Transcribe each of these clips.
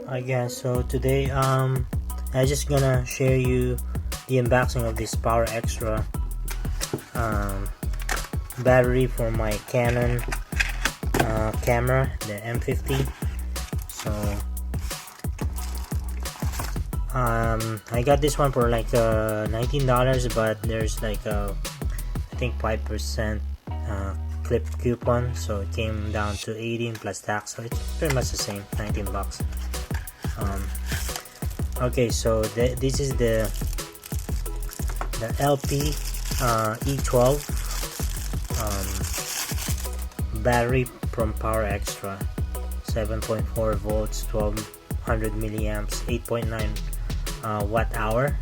Hi guys, so today I just gonna share you the unboxing of this Power Extra battery for my Canon camera, the M50. So I got this one for like $19, but there's like I think 5% clip coupon, so it came down to 18 plus tax, so it's pretty much the same, 19 bucks. Okay, so this is the LPE12 battery from Power Extra, 7.4 volts, 1200 milliamps, 8.9 watt hour.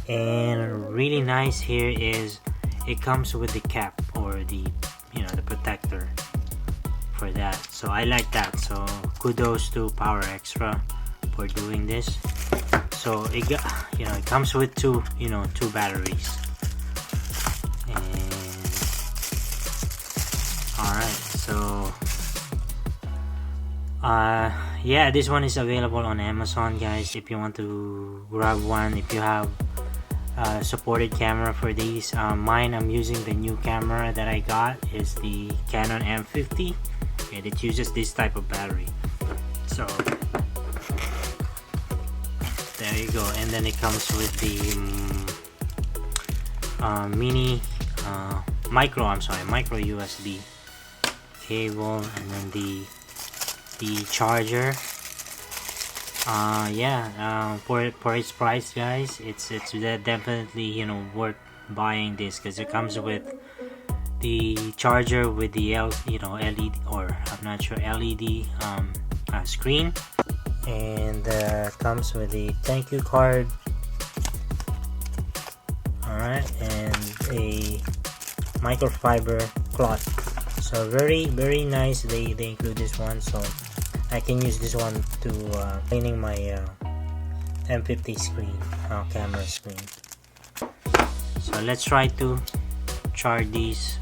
And really nice here is it comes with the cap, or the the protector for that, so I like that. So kudos to Power Extra for doing this. So it got, it comes with two batteries. And alright, so yeah, this one is available on Amazon, guys, if you want to grab one, if you have supported camera for these. Mine, I'm using the new camera that I got, is the Canon M50, and it uses this type of battery. So there you go. And then it comes with the micro USB cable, and then the charger. For its price, guys, it's definitely worth buying this, because it comes with the charger with the LED, or I'm not sure, LED screen, and comes with the thank you card. Alright, and a microfiber cloth. So very nice. They include this one, so I can use this one to cleaning my M50 screen, camera screen. So let's try to charge these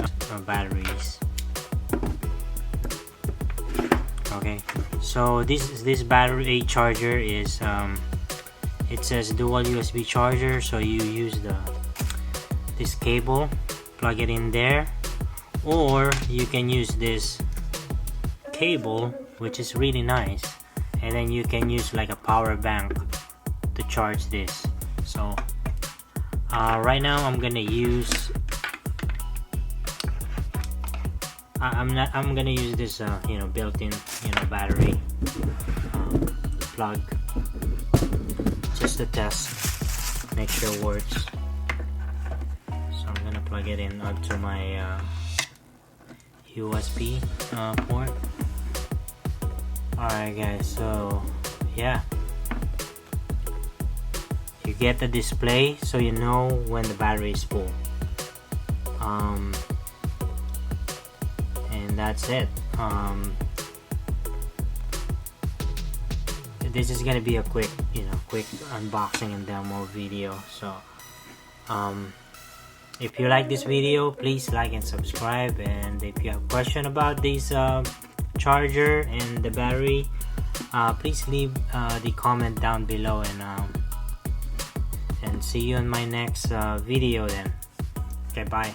batteries. Okay, so this battery charger is it says dual USB charger, so you use this cable, plug it in there, or you can use this cable, which is really nice, and then you can use like a power bank to charge this. So right now I'm gonna use I'm gonna use this built-in battery plug, just to test, make sure it works. So I'm gonna plug it in onto my USB port. Alright guys, so yeah, you get the display so you know when the battery is full, and that's it. This is gonna be a quick unboxing and demo video. So if you like this video, please like and subscribe, and if you have a question about this charger and the battery, please leave the comment down below, and see you in my next video then. Okay, bye.